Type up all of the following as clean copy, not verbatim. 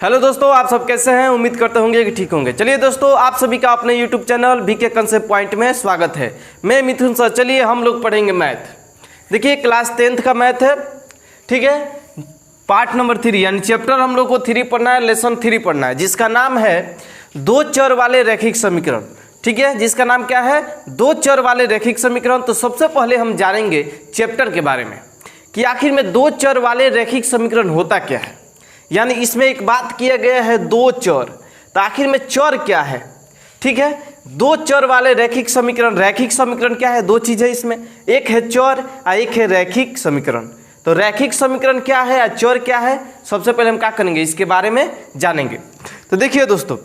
Hello दोस्तों, आप सब कैसे हैं। उम्मीद करते होंगे कि ठीक होंगे। चलिए दोस्तों, आप सभी का अपने YouTube channel BK Concept Point में स्वागत है। मैं मिथुन सर। चलिए हम लोग पढ़ेंगे मैथ। देखिए क्लास 10th का मैथ है, ठीक है। पार्ट नंबर 3 यानी चैप्टर हम लोग को 3 पढ़ना है, लेसन 3 पढ़ना है, जिसका नाम है दो चर वाले रैखिक समीकरण। ठीक है, जिसका नाम क्या है, दो चर वाले रैखिक समीकरण। तो सबसे पहले हम जानेंगे चैप्टर के बारे में कि आखिर में दो चर वाले रैखिक समीकरण होता क्या है। यानी इसमें एक बात किया गया है दो चर, तो आखिर में चर क्या है। ठीक है, दो चर वाले रैखिक समीकरण। रैखिक समीकरण क्या है, दो चीजें इसमें, एक है चर और एक है रैखिक समीकरण। तो रैखिक समीकरण क्या है और चर क्या है, सबसे पहले हम क्या करेंगे, इसके बारे में जानेंगे। तो देखिए दोस्तों,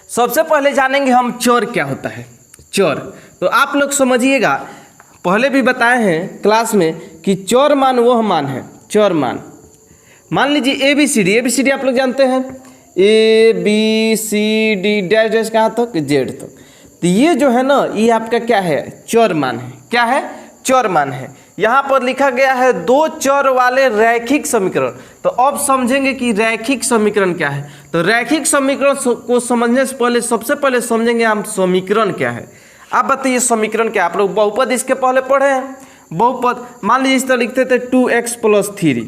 सबसे पहले जानेंगे हम चर क्या होता है। चर तो आप लोग समझिएगा, पहले भी बताए हैं क्लास में कि चर मान वह मान है, चर मान लीजिए ABCD आप लोग जानते हैं, ABCD डैश डैश कहाँ तक, जेड तक। तो ये जो है ना, ये आपका क्या है, चर मान है। क्या है, चर मान है। यहाँ पर लिखा गया है दो चर वाले रैखिक समीकरण। तो अब समझेंगे कि रैखिक समीकरण क्या है। तो रैखिक समीकरण को समझने से पहले सबसे पहले समझेंगे हम समीकरण क्या है। आप बताइए समीकरण क्या। आप लोग बहुपद इसके पहले पढ़े हैं। बहुपद मान लीजिए इस तरह लिखते थे 2x + 3,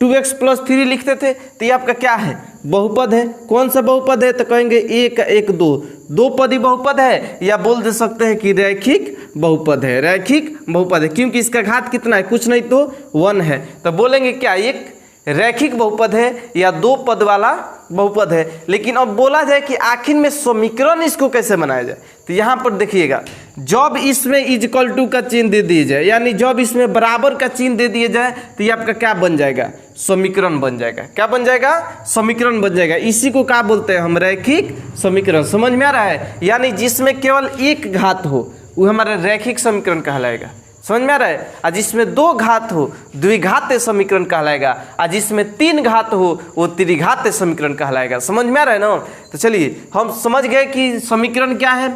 2x + 3 लिखते थे। तो ये आपका क्या है, बहुपद है। कौन सा बहुपद है, तो कहेंगे 1 1 2, दो पदी बहुपद है, या बोल दे सकते हैं कि रैखिक बहुपद है। रैखिक बहुपद है क्योंकि इसका घात कितना है, कुछ नहीं तो 1 है। तो बोलेंगे क्या, एक रैखिक बहुपद है या दो पद वाला बहुपद है। लेकिन अब बोला जाए कि आखिर में समीकरण इसको कैसे बनाया जाए। तो यहाँ पर देखिएगा, जब इसमें इक्वल टू का चिन्ह दे दिया जाए, यानी जब इसमें बराबर का चिन्ह दे दिया जाए, तो ये आपका क्या बन जाएगा, समीकरण बन जाएगा। क्या बन जाएगा, समीकरण बन जाएगा। इसी को क्या बोलते हैं हम, रैखिक समीकरण। समझ में आ रहा है। यानी जिसमें केवल एक घात हो वो हमारा रैखिक समीकरण कहलाएगा। समझ में आ रहा है। और जिसमें दो घात हो द्विघातीय समीकरण कहलाएगा, और जिसमें 3 घात हो वो त्रिघातीय समीकरण कहलाएगा। समझ में आ रहा है ना। तो चलिए हम समझ गए कि समीकरण क्या है।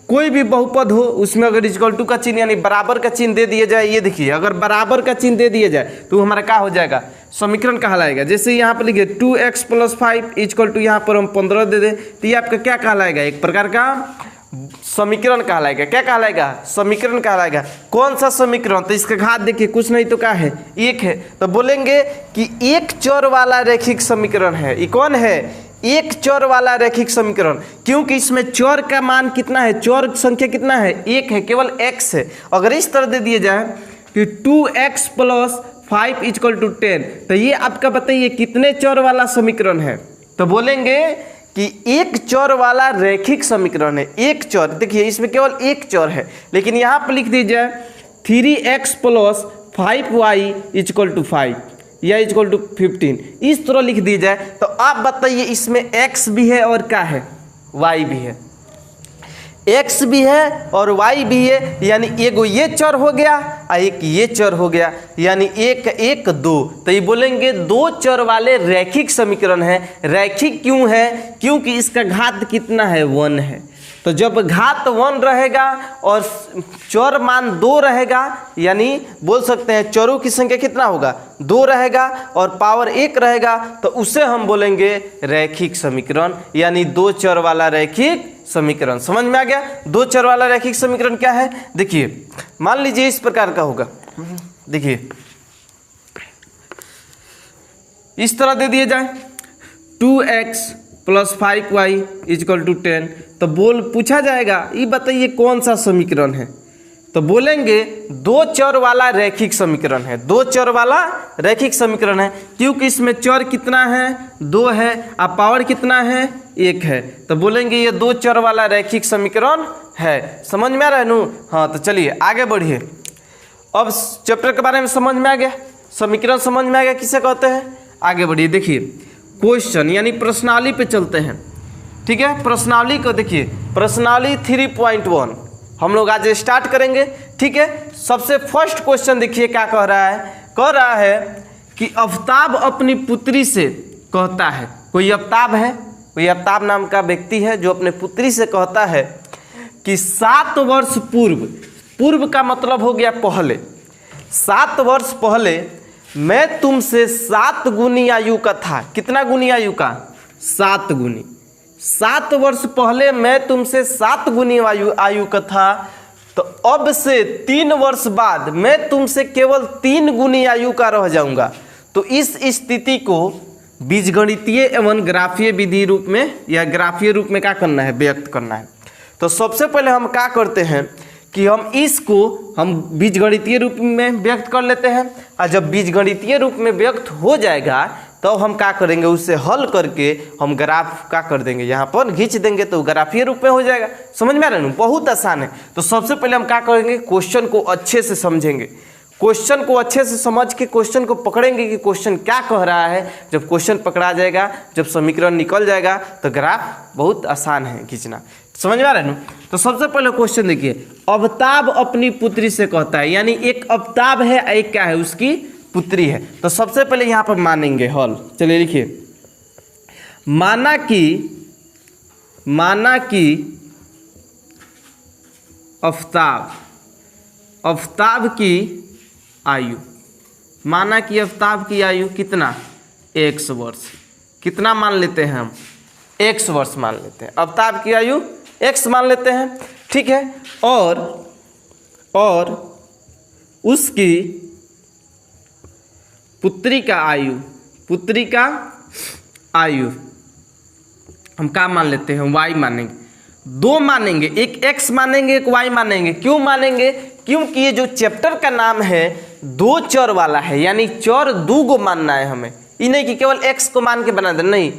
कोई भी बहुपद हो उसमें अगर इक्वल टू का चिन्ह यानी बराबर का चिन्ह दे दिया जाए, ये देखिए अगर बराबर का चिन्ह दे दिया जाए तो हमारा क्या हो जाएगा, समीकरण कहलाएगा। जैसे यहाँ पर लिखिए 2x + 5 इक्वल टू, यहाँ पर हम 15 दे दें, तो ये आपका क्या कहलाएगा, एक प्रकार का समीकरण कहलाएगा। क्या कहलाएगा, समीकरण कहलाएगा। कौन सा समीकरण, तो इसका घात देखिए कुछ नहीं तो क्या है, 1 है। तो बोलेंगे कि एक चर वाला रैखिक समीकरण है। ये कौन है, एक चर वाला रैखिक समीकरण। क्योंकि इसमें चर का मान कितना है, चर संख्या कितना है, 1 है, केवल x है। अगर इस तरह दे दिया जाए कि 2x + 5 = 10, तो ये आपका बताइए कितने चर वाला समीकरण है। तो बोलेंगे कि एक चर वाला रैखिक समीकरण है। एक चर, देखिए इसमें केवल एक चर है, लेकिन यहाँ पर लिख दीजिए 3x + 5y = 5 या = 15, इस तरह लिख दी जाए। तो आप बताइए इसमें x भी है और क्या है, y भी है। x भी है और y भी है, यानी एगो ये चर हो गया और एक ये चर हो गया, यानी 1 1 2। तो ये बोलेंगे दो चर वाले रैखिक समीकरण है। रैखिक क्यों है, क्योंकि इसका घात कितना है, 1 है। तो जब घात 1 रहेगा और चर मान 2 रहेगा, यानी बोल सकते हैं चरों की संख्या कितना होगा, 2 रहेगा और पावर 1 रहेगा, तो उसे हम बोलेंगे रैखिक समीकरण, यानी दो चर वाला रैखिक समीकरण। समझ में आ गया। दो चर वाला रैखिक समीकरण क्या है, देखिए मान लीजिए इस प्रकार का होगा। देखिए इस तरह दे दिए जाए 2x + 5y = 10, तो पूछा जाएगा ये बताइए कौन सा समीकरण है। तो बोलेंगे दो चर वाला रैखिक समीकरण है। दो चर वाला रैखिक समीकरण है क्योंकि इसमें चर कितना है, 2 है, और पावर कितना है, 1 है। तो बोलेंगे ये दो चर वाला रैखिक समीकरण है। समझ में आ रहा है नू। हाँ, तो चलिए आगे बढ़िए। अब चैप्टर के बारे में समझ में आ गया, समीकरण समझ में आ गया किसे कहते हैं। आगे बढ़िए, देखिए क्वेश्चन यानी प्रश्नावली पे चलते हैं। ठीक है, प्रश्नावली को देखिए, प्रश्नावली 3.1 हम लोग आज स्टार्ट करेंगे। ठीक है, सबसे फर्स्ट क्वेश्चन देखिए क्या कह रहा है कि अफ्ताब अपनी पुत्री से कहता है, कोई अफ्ताब है, कोई अफ्ताब नाम का व्यक्ति है जो अपने पुत्री से कहता है कि 7 वर्ष पूर्व, पूर्व का मतलब हो गया पहले, 7 वर्ष पहले मैं तुमसे 7 गुनी आयु का था। कितना गुनी आयु का? 7 गुनी। 7 वर्ष पहले मैं तुमसे 7 गुनी आयु का था, तो अब से 3 वर्ष बाद मैं तुमसे केवल 3 गुनी आयु का रह जाऊंगा। तो इस स्थिति को बीजगणितीय एवं ग्राफीय विधि रूप में या ग्राफीय रूप में क्या करना है? व्यक्त करना है। तो सबसे पहले हम क्या करते हैं कि हम बीजगणितीय रूप में व्यक्त कर लेते हैं, और जब बीजगणितीय रूप में व्यक्त हो जाएगा तो हम क्या करेंगे, उससे हल करके हम ग्राफ का कर देंगे, यहाँ पर खींच देंगे तो ग्राफीय रूप में हो जाएगा। समझ में आ रहा है? बहुत आसान है। तो सबसे पहले हम क्या करेंगे, क्वेश्चन को अच्छे से समझेंगे। क्वेश्चन को अच्छे से समझ के क्वेश्चन को पकड़ेंगे कि क्वेश्चन क्या कह रहा है। जब क्वेश्चन पकड़ा जाएगा, जब समीकरण निकल जाएगा, तो ग्राफ बहुत आसान है खींचना। समझ में आ रहा है ना? तो सबसे पहले क्वेश्चन देखिए, अवताब अपनी पुत्री से कहता है, यानी एक अवताब है, एक क्या है? उसकी पुत्री है। तो सबसे पहले यहाँ पर मानेंगे हल। चलिए लिखिए, माना कि अवताब की आयु, माना कि अवताब की आयु कितना? 100 वर्ष। कितना मान लेते हैं हम? 100 वर्ष मान लेते हैं। अवताब की आयु 100 मान लेते हैं, ठीक है। और उसकी पुत्री का आयु हम क्या मान लेते हैं? y मानेंगे। 2 मानेंगे, एक x मानेंगे, एक y मानेंगे। क्यों मानेंगे? क्योंकि ये जो चैप्टर का नाम है 2 चर वाला है, यानी चर 2 को मानना है हमें। ये नहीं कि केवल x को मान के बना दे, नहीं।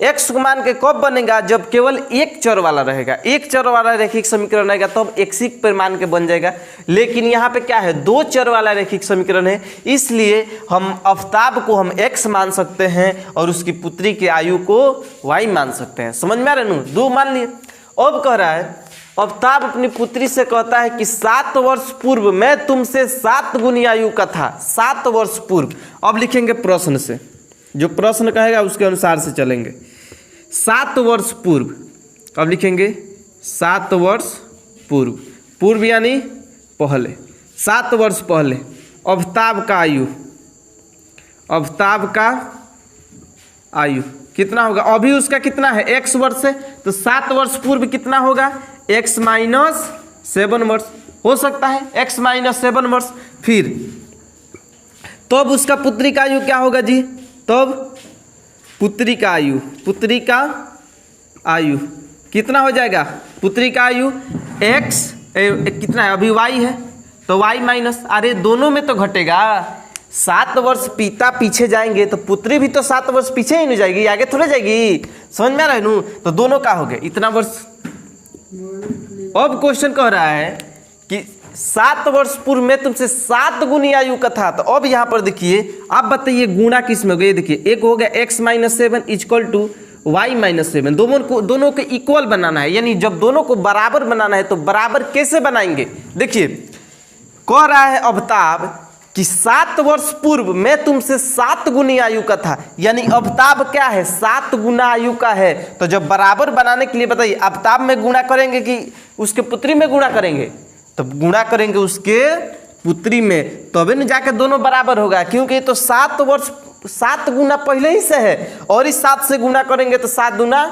x को मान के कब बनेगा? जब केवल एक चर वाला रहेगा, एक चर वाला रेखिक समीकरण रहेगा, तो अब x ही पर मान के बन जाएगा। लेकिन यहाँ पे क्या है? 2 चर वाला रेखिक समीकरण है, इसलिए हम अवताब को हम x मान सकते हैं और उसकी पुत्री की आयु को y मान सकते हैं। समझ में आ रहा है? 2 मान लिए। अब कह रहा है, अवताब अपनी पुत्री से कहता है कि 7 वर्ष पूर्व मैं तुमसे 7 गुनी आयु का था। 7 वर्ष पूर्व। अब लिखेंगे प्रश्न से, जो प्रश्न कहेगा उसके अनुसार से चलेंगे। 7 वर्ष पूर्व। अब लिखेंगे 7 वर्ष पूर्व। पूर्व यानी पहले। 7 वर्ष पहले अवताब का आयु कितना होगा? अभी उसका कितना है? x वर्ष है, तो 7 वर्ष पूर्व कितना होगा? x - 7 वर्ष हो सकता है, x - 7 वर्ष। फिर तब उसका पुत्री का आयु क्या होगा जी? तब पुत्री का आयु कितना हो जाएगा? पुत्री का आयु x कितना है? अभी y है, तो y माइनस, अरे दोनों में तो घटेगा। 7 वर्ष पिता पीछे जाएंगे तो पुत्री भी तो 7 वर्ष पीछे ही नहीं जाएगी, आगे थोड़े जाएगी। समझ में आ रहा है नू? तो दोनों का हो गया इतना वर्ष। अब क्वेश्चन कह रहा है कि 7 वर्ष पूर्व में तुमसे 7 गुनी आयु का था। तो अब यहाँ पर देखिए, आप बताइए गुणा किस में हो गया? ये देखिए, एक हो गया x - 7 = y - 7। दोनों को इक्वल बनाना है, यानी जब दोनों को बराबर बनाना है तो बराबर कैसे बनाएंगे? देखिए, कह रहा है अवताब कि 7 वर्ष पूर्व मैं तुमसे 7 गुनी आयु का था, यानी अवताब क्या है? 7 गुना आयु का है। तो जब बराबर बनाने के लिए बताइए, अवताब में गुणा करेंगे कि उसके पुत्री में गुणा करेंगे? तो गुणा करेंगे उसके पुत्री में, तभी न जाके दोनों बराबर होगा। क्योंकि ये तो 7 वर्ष 7 गुना पहले ही से है, और इस 7 से गुणा करेंगे तो 7 दूना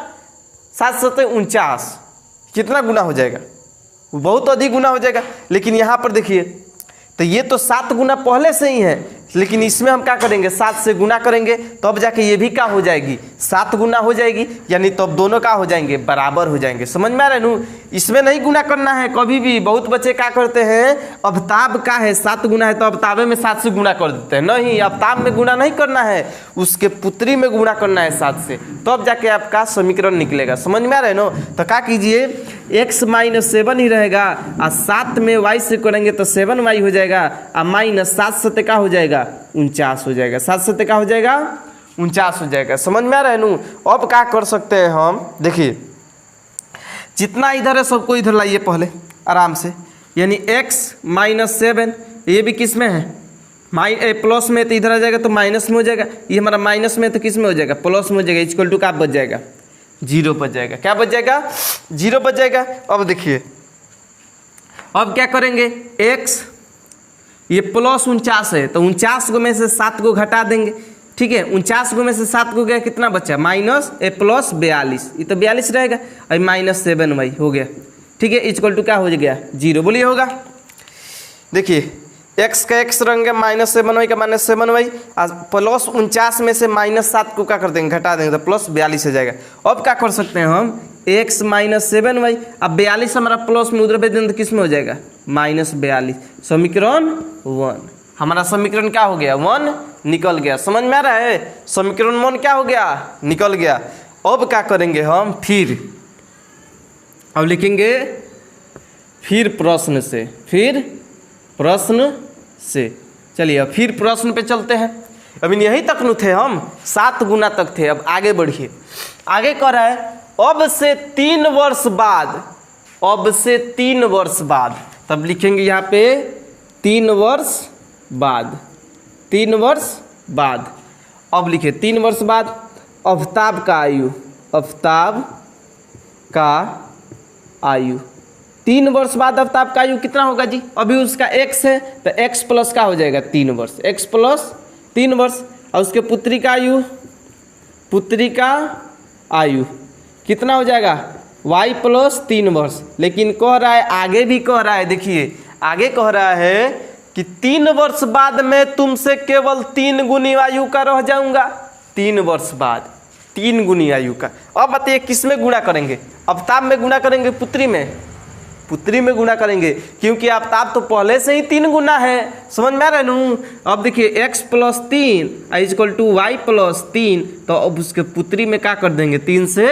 7 × 7 = 49। कितना गुना हो जाएगा? बहुत अधिक गुना हो जाएगा। लेकिन यहाँ पर देखिए, तो ये तो 7 गुना पहले से ही है, लेकिन इसमें हम क्या करेंगे? 7 से गुना करेंगे, तब जाके ये भी क्या हो जाएगी? 7 गुना हो जाएगी, यानी तब दोनों क्या हो जाएंगे? बराबर हो जाएंगे। समझ में आ रहा है नू? इसमें नहीं गुना करना है कभी भी। बहुत बच्चे क्या करते हैं, अवताब का है 7 गुना है तो अवताबे में 7 से गुना कर देते हैं। नहीं, अवताब में गुना नहीं करना है, उसके पुत्री में गुणा करना है 7 से, तब जाके आपका समीकरण निकलेगा। समझ में आ रहा है ना? तो क्या कीजिए, x - 7 ही रहेगा, और 7 में y से करेंगे तो 7y हो जाएगा, और -7 से क्या हो जाएगा? 49 हो जाएगा। 7 से क्या हो जाएगा? 49 हो जाएगा। समझ में आ रहा है नू? अब क्या कर सकते हैं हम? देखिए, जितना इधर है सबको इधर लाइए पहले आराम से, यानी x - 7, ये भी किस में है? प्लस में, तो इधर आ जाएगा तो माइनस में हो जाएगा। ये हमारा माइनस में तो किस में हो जाएगा? प्लस में हो जाएगा। इक्वल टू क्या बच जाएगा? 0 बच जाएगा। क्या बच जाएगा? 0 बच जाएगा। अब देखिए, अब क्या करेंगे? x ये +49 है, तो 49 को में से 7 को घटा देंगे। ठीक है, 49 को में से 7 को गया, कितना बचा -+42, ये तो 42 रहेगा, और -7y हो गया। ठीक है, इक्वल टू क्या हो गया 0, बोलिए होगा। देखिए x का x रंग -7y का -7y, +49 में से -7 को क्या कर देंगे, घटा देंगे, तो +42 हो जाएगा। अब क्या कर सकते हैं हम, x -7y, अब 42 हमारा प्लस में उधर भेज देंगे तो किस में हो जाएगा -42, समीकरण 1। हमारा समीकरण क्या हो गया 1 निकल गया। समझ में आ रहा है, समीकरण 1 क्या हो गया, निकल गया। अब क्या करेंगे हम, फिर अब लिखेंगे फिर प्रश्न से, चलिए अब फिर प्रश्न पे चलते हैं। अभी यहीं तक न थे हम, 7 गुना तक थे, अब आगे बढ़िए। आगे कह रहा है अब से 3 वर्ष बाद, अब से 3 वर्ष बाद, तब लिखेंगे यहाँ पे 3 वर्ष बाद, 3 वर्ष बाद। अब लिखे 3 वर्ष बाद आफ्ताब का आयु, आफ्ताब का आयु, 3 वर्ष बाद आफ्ताब का आयु कितना होगा जी, अभी उसका x है तो x प्लस का हो जाएगा 3 वर्ष, x प्लस 3 वर्ष, और उसके पुत्री का आयु, पुत्री का आयु कितना हो जाएगा y प्लस 3 वर्ष। लेकिन कह रहा है, आगे भी कह रहा है, देखिए आगे कह रहा है कि 3 वर्ष बाद मैं तुमसे केवल 3 गुनी आयु का रह जाऊंगा, 3 वर्ष बाद 3 गुनी आयु का। अब बताइए किस में गुणा करेंगे, आफ्ताब में गुणा करेंगे, पुत्री में, पुत्री में गुणा करेंगे, क्योंकि आफ्ताब तो पहले से ही 3 गुना है। समझ में आ रहा है नू। अब देखिए x plus 3 equal to y plus 3, तो अब उसके पुत्री में क्या कर देंगे, 3 से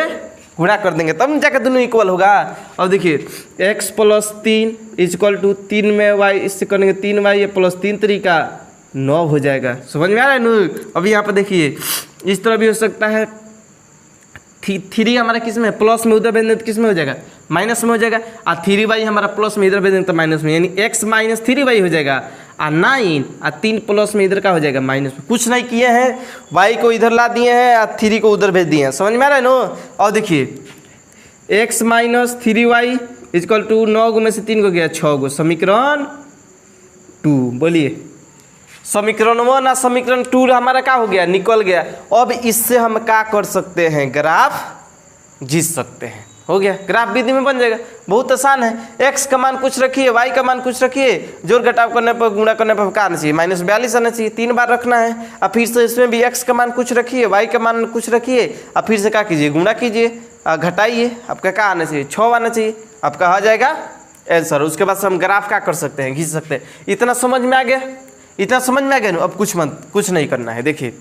गुणा कर देंगे, तब जाकर दोनों इक्वल होगा। अब देखिए x प्लस 3 इक्वल टू 3 में y, इससे करेंगे 3y प्लस 3 तरीका 9 हो जाएगा। समझ में आ रहा है नू। अब यहाँ पर देखिए इस तरह भी हो सकता है, 3 हमारा किस में, प्लस में, उधर भेज देंगे तो किस में हो जाएगा, माइनस में हो जाएगा, और 3y हमारा प्लस में, इधर भेज देंगे तो माइनस में, यानी x माइनस 3y हो जाएगा, और 9 और 3 प्लस में इधर का हो जाएगा माइनस में। कुछ नहीं किए हैं, y को इधर ला दिए हैं और 3 को उधर भेज दिए हैं। समझ में आ रहा है नो। और देखिए x minus 3y equal to 9 में से 3 को गया 6 गो, समीकरण 2, बोलिए समीकरण 1 और समीकरण 2 हमारा क्या हो गया, निकल गया। अब इससे हम क्या कर सकते हैं, ग्राफ खींच सकते हैं, हो गया, ग्राफ विधि में बन जाएगा, बहुत आसान है। x का मान कुछ रखिए, y का मान कुछ रखिए, जोड़ घटाव करने पर, गुणा करने पर क्या आना चाहिए, -42 आना चाहिए, 3 बार रखना है। और फिर से इसमें भी x का मान कुछ रखिए, y का मान कुछ रखिए, और फिर से क्या कीजिए, गुणा कीजिए, घटाइए, आपका क्या आना चाहिए, 6 आना चाहिए, आपका आ जाएगा आंसर। उसके बाद से हम ग्राफ क्या कर सकते हैं, खींच सकते हैं। इतना समझ में आ गया, इतना समझ में आ गया ना। अब कुछ नहीं करना है, देखिए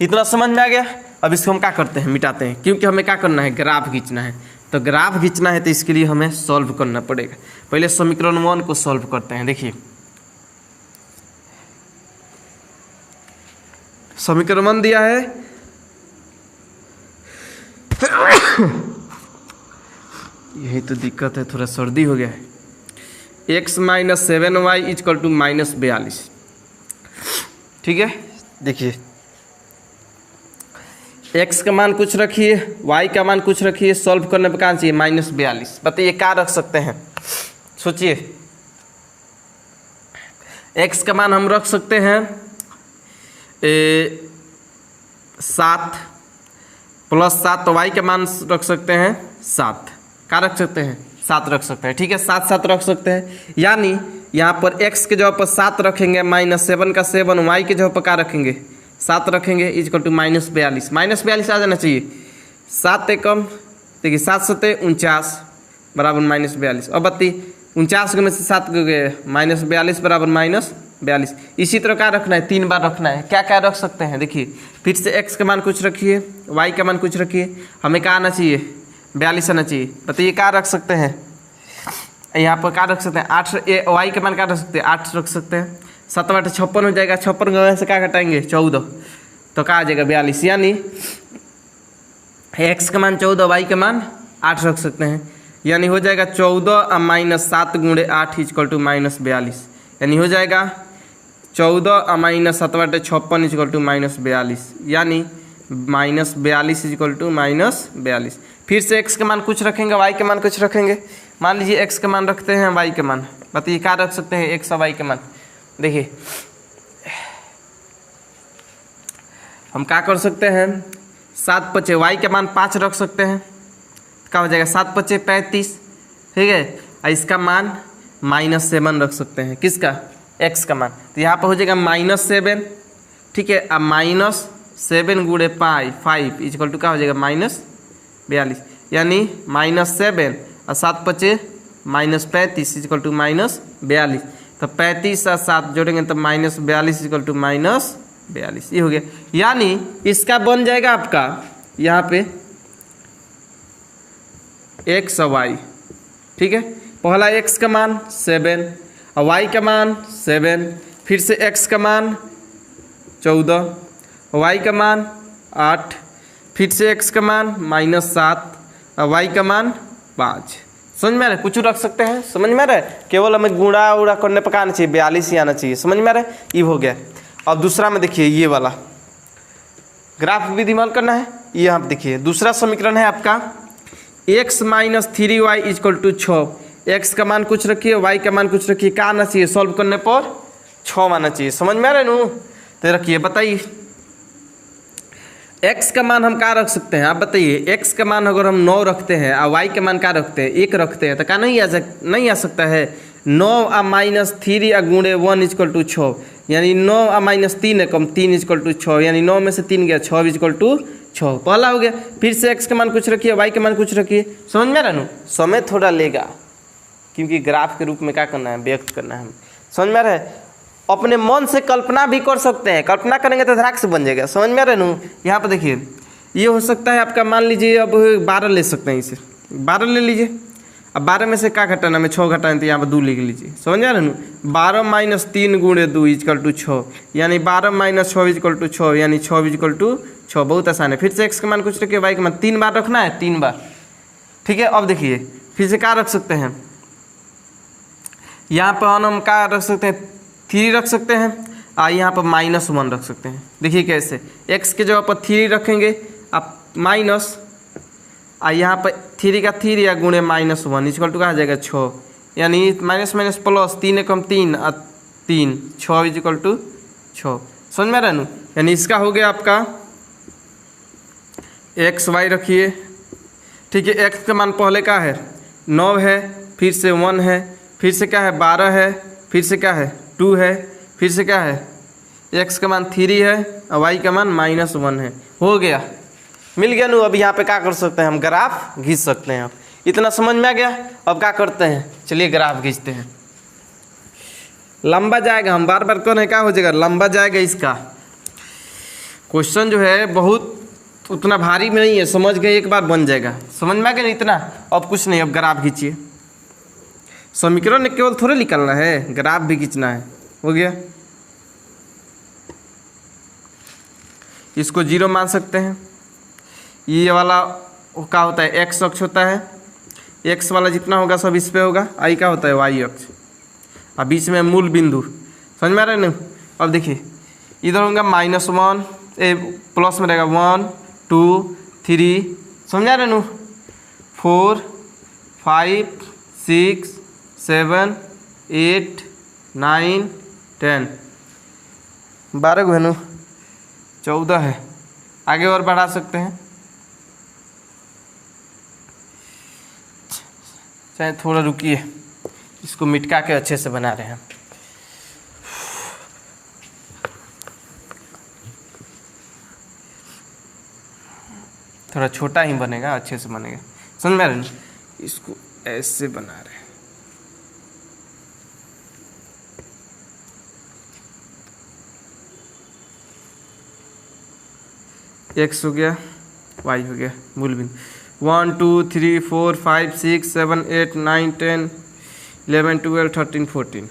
इतना समझ में आ गया। अब इसको हम क्या करते हैं, मिटाते हैं, क्योंकि हमें क्या करना है, ग्राफ खींचना है। तो ग्राफ खींचना है तो इसके लिए हमें सॉल्व करना पड़ेगा। पहले समीकरण 1 को सॉल्व करते हैं। देखिए समीकरण 1 दिया है, यही तो दिक्कत है, थोड़ा सर्दी हो गया है। x minus 7y equal to -42, ठीक है। देखिए x का मान कुछ रखिए, y का मान कुछ रखिए, सॉल्व करने पर कहाँ चाहिए, -42। बताइए क्या रख सकते हैं, सोचिए। x का मान हम रख सकते हैं 7 प्लस 7, तो y का मान रख सकते हैं 7, क्या रख सकते हैं, 7 रख सकते हैं, ठीक है, 7 रख सकते हैं। यानी यहाँ पर x के जगह पर 7 रखेंगे, -7 का 7, y के जगह पर क्या रखेंगे, 7 रखेंगे, इक्वल टू -42। -42 आ जाना चाहिए, 7 कम, देखिए 7 7 49 बराबर -42। अब बताइए 49 में से 7 को गए, -42 बराबर -42। इसी तरह क्या रखना है, 3 बार रखना है। क्या क्या रख सकते हैं, देखिए फिर से x का मान कुछ रखिए, y का मान कुछ रखिए, हमें क्या आना चाहिए, 42 आना चाहिए। बताइए क्या रख सकते हैं, यहाँ पर क्या रख सकते हैं, 8, y का मान क्या रख सकते हैं, 8 रख सकते हैं। 7 8 56 हो जाएगा, 56 से क्या घटाएंगे, 14, तो क्या आ जाएगा 42। यानी x का मान 14, y का मान 8 रख सकते हैं, यानी हो जाएगा 14 माइनस 7 गुणे 8 इक्वल टू -42। यानी हो जाएगा 14 माइनस 7 8 56 इक्वल टू -42, यानी -42 इक्वल टू -42। फिर से x का मान कुछ रखेंगे, y के मान कुछ रखेंगे। मान लीजिए x का मान रखते हैं, y के मान बताइए क्या रख सकते हैं x और y के मान। देखिए हम क्या कर सकते हैं, 7 पचे y के मान 5 रख सकते हैं, क्या हो जाएगा 7 पचे 35, ठीक है। और इसका मान -7 रख सकते हैं, किसका, x का मान। तो यहाँ पर हो जाएगा -7, ठीक है। अब -7 गुणे 5 इक्वल टू क्या हो जाएगा -42, यानी -7 और 7 पचे -35 इक्वल टू -42। तो 35 और 7 जोड़ेंगे तो -42 इक्वल टू -42, ये हो गया। यानी इसका बन जाएगा आपका यहाँ पे x और y, ठीक है। पहला x का मान 7 और y का मान 7, फिर से x का मान 14 और y का मान 8, फिर से x का मान -7 और y का मान 5। समझ में आ रहा है, कुछ रख सकते हैं, समझ में आ रहा है। केवल हमें गुणा उड़ा करने पर आना चाहिए, 42 ही आना चाहिए, समझ में आ रहा है। ये हो गया। अब दूसरा में देखिए ये वाला ग्राफ विधि मान करना है। ये यहाँ पे देखिए दूसरा समीकरण है आपका x - 3y equal to 6। x का मान कुछ रखिए, y का मान कुछ रखिए, क्या आना चाहिए सॉल्व करने पर 6 आना चाहिए। समझ में आ रहा है नू। तो रखिए, बताइए x का मान हम क्या रख सकते हैं, आप बताइए। x का मान अगर हम 9 रखते हैं और y के मान क्या रखते हैं 1 रखते हैं, तो क्या नहीं आ सकता है 9 और -3 और गुणे 1 इक्वल टू 6, यानी 9 और -3 है कम 3 इक्वल टू 6, यानी 9 में से 3 गया 6 इक्वल टू 6, पहला हो गया। फिर से x का मान कुछ रखिए, y के मान कुछ रखिए। समझ में आ रहा है नू। समय थोड़ा लेगा क्योंकि ग्राफ के रूप में क्या करना है, व्यक्त करना है। समझ में आ रहा है। अपने मन से कल्पना भी कर सकते हैं, कल्पना करेंगे तो धड़ाक से बन जाएगा। समझ में आ रहा है नू। यहाँ पर देखिए ये हो सकता है आपका, मान लीजिए अब 12 ले सकते हैं, इसे 12 ले लीजिए। अब 12 में से क्या घटाना, हमें 6 घटाना, तो यहाँ पर 2 लिख लीजिए। समझ आ रहा है नू। 12 - 3 गुणे 2 इक्वल टू 6, यानी 12 - 6 इक्वल टू 6, यानी 6 इक्वल टू 6। बहुत आसान है। फिर से x का मान कुछ रखिए, y का मान 3 बार रखना है, 3 बार, ठीक है। अब देखिए फिर से क्या रख सकते हैं, यहाँ पर हम क्या रख सकते हैं 3 रख सकते हैं, और यहाँ पर -1 रख सकते हैं। देखिए कैसे, x के जगह पर 3 रखेंगे, अब माइनस, और यहाँ पर 3 का 3 या गुणे -1 इक्वल टू क्या आ जाएगा 6, यानी माइनस माइनस प्लस 3 एकम 3 और 3 6 इक्वल टू 6। समझ में आ रहा है नू। यानी इसका हो गया आपका एक्स वाई रखिए, ठीक है। एक्स का मान पहले का है 9 है, फिर से 1 है, फिर से क्या है 12 है, फिर से क्या है 2 है, फिर से क्या है एक्स का मान 3 है और वाई का मान -1 है। हो गया, मिल गया नू। अब यहाँ पे क्या कर सकते हैं हम, ग्राफ खींच सकते हैं। अब इतना समझ में आ गया। अब क्या करते हैं, चलिए ग्राफ खींचते हैं। लंबा जाएगा, हम बार बार करें क्या हो जाएगा, लंबा जाएगा। इसका क्वेश्चन जो है बहुत उतना भारी में नहीं है, समझ गए एक बार बन जाएगा। समझ में आ गया इतना। अब कुछ नहीं, अब ग्राफ खींचिए। समीकरण ने केवल थोड़े निकालना है, ग्राफ भी खींचना है। हो गया, इसको 0 मान सकते हैं। ये वाला क्या होता है एक्स अक्ष होता है, एक्स वाला जितना होगा सब इस पे होगा। आई क्या होता है वाई अक्ष, और बीच में मूल बिंदु। समझ में आ रहा है ना। अब देखिए इधर होगा -1, प्लस में रहेगा 1 2 3, समझ आ रहा है नू, 4 5 6 7 8 9 10, 12 को है नू, 14 है। आगे और बढ़ा सकते हैं, चाहे थोड़ा रुकिए, इसको मिटका के अच्छे से बना रहे हैं। थोड़ा छोटा ही बनेगा, अच्छे से बनेगा। समझ में आ रहा है? इसको ऐसे बना रहे हैं। एक्स हो गया, वाई हो गया, मूल बिंदु 1 2 3 4 5 6 7 8 9 10 11 12 13 14,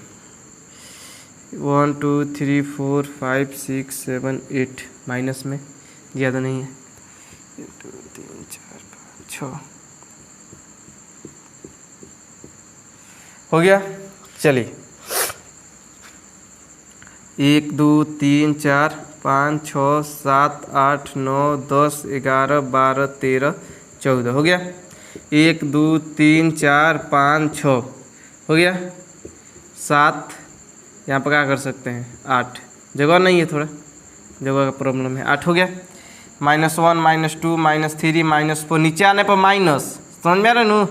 1 2 3 4 5 6 7 8, माइनस में ज़्यादा नहीं है, 2 3 4 5 6 हो गया। चलिए 1 2 3 4 5 6 7 8 9 10 11 12 13 14 हो गया। 1 2 3 4 5 6 हो गया। 7, यहाँ पर क्या कर सकते हैं 8, जगह नहीं है, थोड़ा जगह का प्रॉब्लम है। 8 हो गया। -1 -2 -3 -4, नीचे आने पर माइनस, समझ में आ रहा है नू।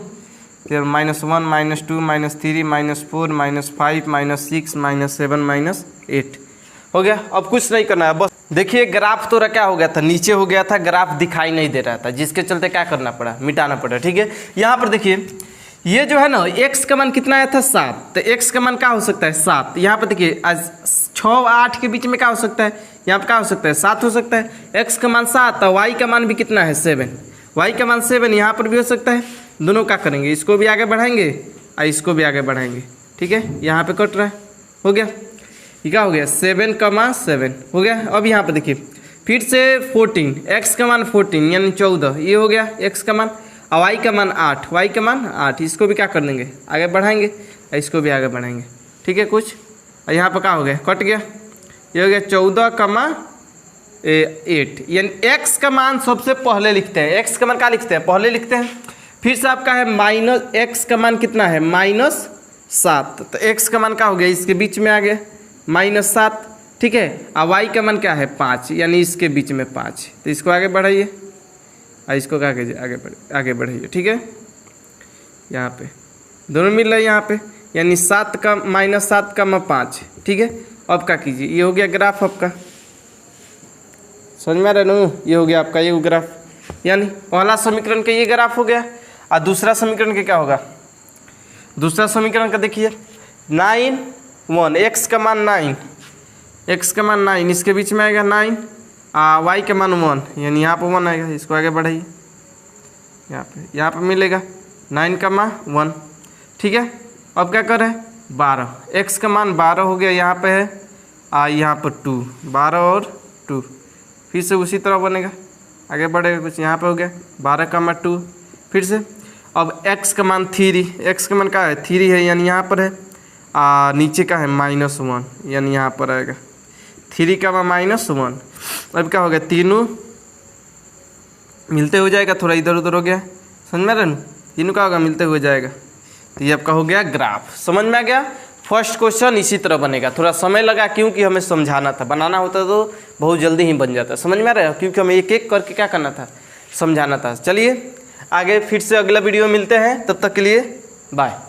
फिर -1 -2 -3 -4 -5 -6 -7 -8 हो गया। अब कुछ नहीं करना है, बस देखिए ग्राफ तो क्या हो गया था, नीचे हो गया था, ग्राफ दिखाई नहीं दे रहा था, जिसके चलते क्या करना पड़ा, मिटाना पड़ा। ठीक है, यहाँ पर देखिए ये जो है ना x का मान कितना आया था 7, तो x का मान क्या हो सकता है 7। यहाँ पर देखिए आज 6 8 के बीच में क्या हो सकता है, यहाँ पर क्या हो सकता है 7 हो सकता है। x का मान 7 और y का मान भी कितना है 7, y का मान 7 यहाँ पर भी हो सकता है। दोनों क्या करेंगे, इसको भी आगे बढ़ाएंगे और इसको भी आगे बढ़ाएंगे। ठीक है, यहाँ पे कट रहा है, हो गया। ये क्या हो गया 7,7 हो गया। अब यहाँ पे देखिए फिर से 14, x का मान 14 यानी 14, ये हो गया x का मान, और y का मान 8, y का मान 8, इसको भी क्या कर देंगे आगे बढ़ाएंगे, इसको भी आगे बढ़ाएंगे। ठीक है कुछ, और यहाँ पर क्या हो गया कट गया, ये हो गया 14,8 यानी x का मान सबसे पहले लिखते हैं, x का मान क्या लिखते हैं पहले लिखते हैं। फिर से आपका है x का मान कितना है -7, तो x का मान क्या हो गया इसके बीच में आ गया -7। ठीक है, और y का मान क्या है 5 यानी इसके बीच में 5, तो इसको आगे बढ़ाइए और इसको क्या कीजिए आगे बढ़ाइए। ठीक है, यहाँ पे दोनों मिल रहे हैं यहाँ पे, यानी 7 का -7 का 5। ठीक है, अब क्या कीजिए, ये हो गया ग्राफ आपका, समझ में आ रहा है ना, ये हो गया आपका ये ग्राफ, यानी पहला समीकरण का ये ग्राफ हो गया। और दूसरा समीकरण का क्या होगा, दूसरा समीकरण का देखिए 9 1, x का मान 9, x का मान 9, इसके बीच में आएगा 9, y का मान 1 यानी यहाँ पर 1 आएगा, इसको आगे बढ़ाइए, यहाँ पे मिलेगा 9 का मान 1। ठीक है, अब क्या कर रहे हैं 12, x का मान 12 हो गया, यहाँ पे है यहाँ पर 2, 12 और 2, फिर से उसी तरह बनेगा, आगे बढ़ेगा कुछ, यहाँ पे हो गया 12 का मान 2। फिर से अब x का मान 3, x का मान क्या है 3 है यानी यहाँ पर है, नीचे का है -1 यानी यहाँ पर आएगा 3 का मान -1। अब क्या हो गया, तीनों मिलते हो जाएगा, थोड़ा इधर उधर हो गया, समझ में आ रहा है, तीनों का होगा मिलते हुए जाएगा, तो ये आपका हो गया ग्राफ। समझ में आ गया, फर्स्ट क्वेश्चन इसी तरह बनेगा, थोड़ा समय लगा क्योंकि हमें समझाना था, बनाना होता तो बहुत जल्दी ही बन जाता। समझ में आ रहा है, क्योंकि हमें एक एक करके क्या करना था, समझाना था। चलिए आगे फिर से अगला वीडियो मिलते हैं, तब तक के लिए बाय।